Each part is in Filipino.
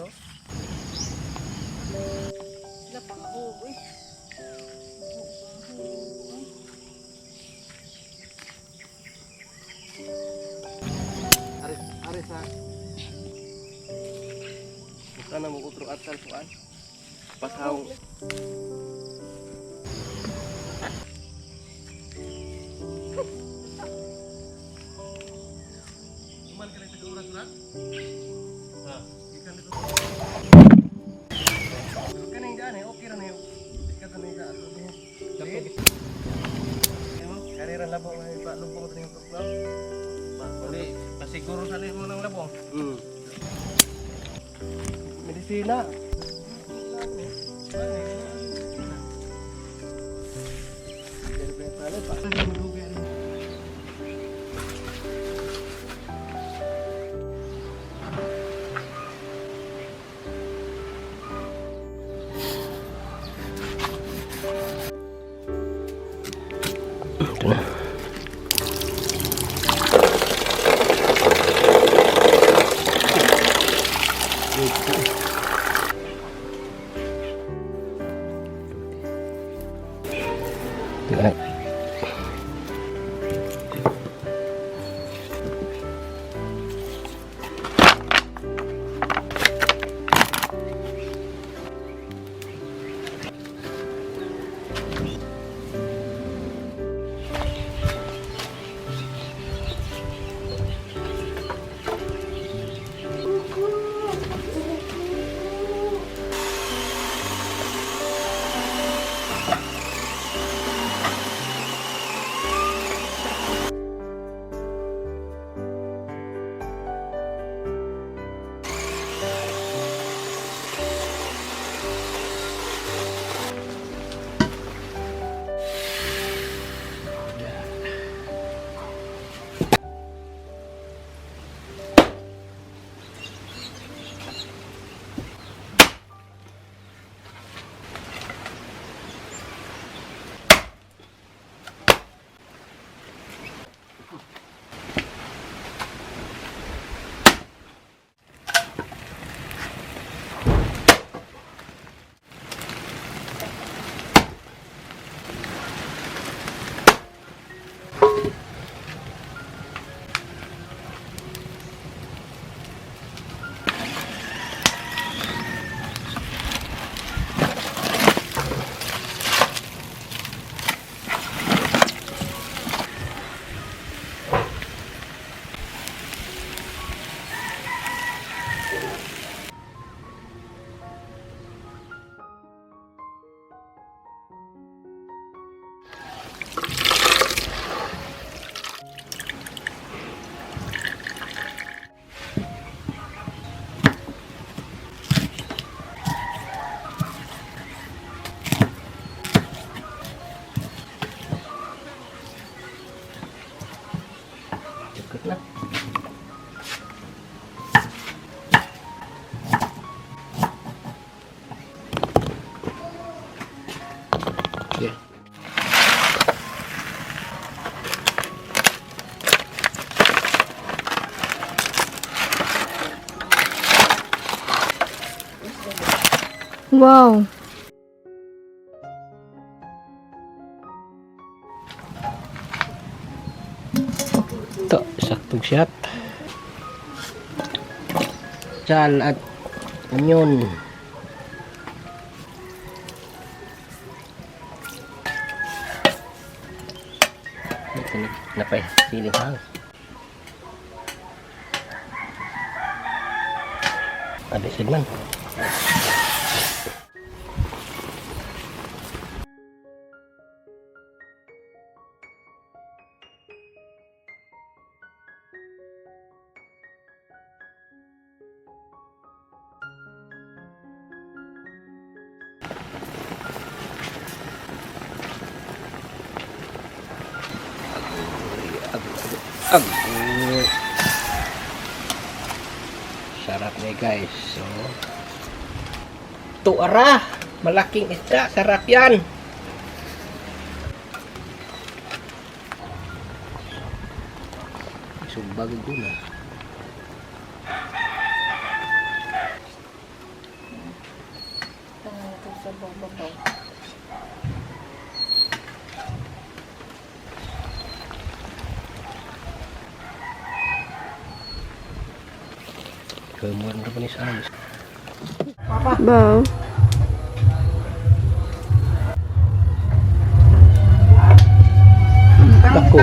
oh. Lapang buo eh. Ari sa bukan na mo utrong atal kuan. Pasahong. Kuman ka lang taga-uras-uras? Ha? Ikan dito. Kan yang daan eh, okay ra na yun. Ikat na yung daan. Lapog. Kariran labong na yung lubong ito yung program. Hindi, pasiguro sa mo ng labong. Medisina. Wow. Ito, saktong shot. Sal at onion. Ito na pa siling hang. Abisin man. Sarap nih guys. So, tuara, malaking isda, sarap yan. Sumbag guna. babaw. Kemuan na pa ni Salo. Baw. Dako.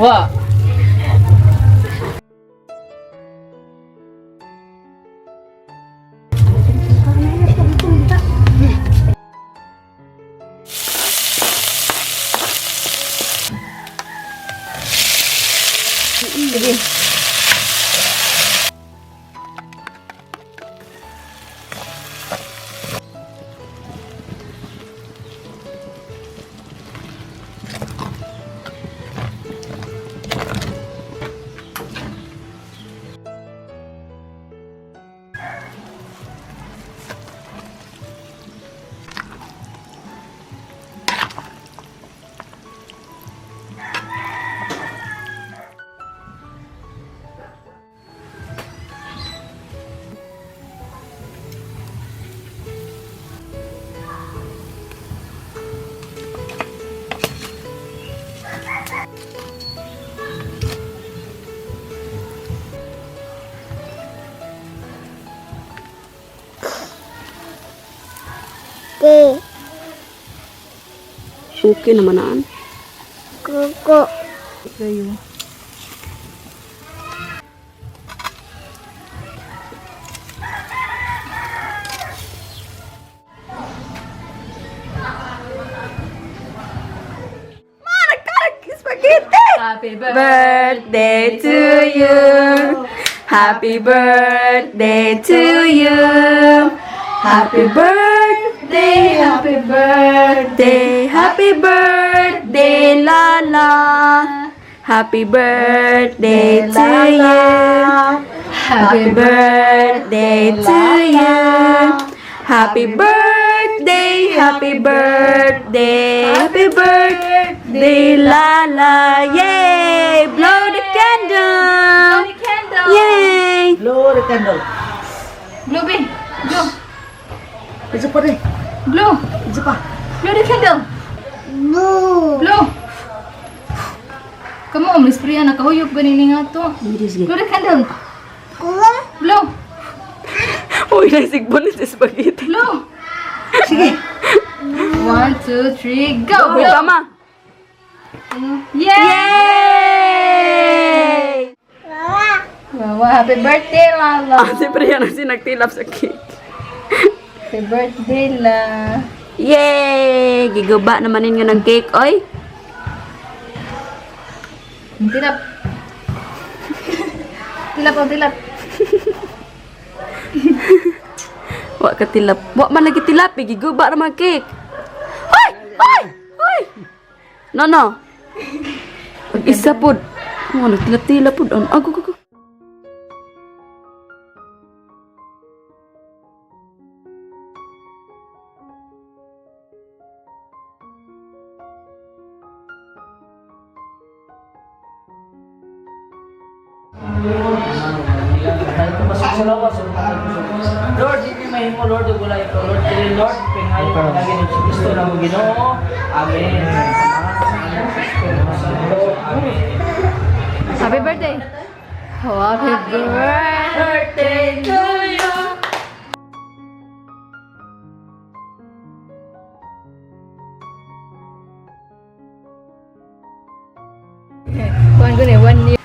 Wah. Okay naman naan. Kuko. Kayo. Happy birthday to you. Happy birthday to you. Happy birthday, happy birthday, happy birthday, Lala. Happy birthday to you. Happy birthday to you. Happy birthday, happy birthday, happy birthday, Lala. Yay! Blow the candle. Yay! Blow the candle. Blow, Bin. Blow. Isa pa rin. Blow. Isa pa. Blow the candle. Blow. Kamu om nispriya nakahuyop ganini nga to. Blow the candle. Blow. Uy, nasigbon sa spaghetti. Blow. Sige. 1, 2, 3, go. Uy, Blow. tama. Yay! Wow, happy birthday, Lala. Ah, siyempre yan ang sinagtilap sa cake. Happy birthday, La. Yay! Giguba namanin nga ng cake, oy. Tilap. Tilap, oh, tilap. Wa ka tilap. Wa man lagi tilap, giguba naman cake. Hoy! Hoy! Hoy! No, no. Pag-isa pod. Oh, nagtilap-tilap pod. Ago, ago. Lord, hindi may mo, Lord, gulay ko, Lord, kaya Lord, pingayo ko lagi ng Kristo na mo Ginoo. Amen. Happy birthday. Oh, happy birthday to you. Okay, kuhan ko na, 1 year.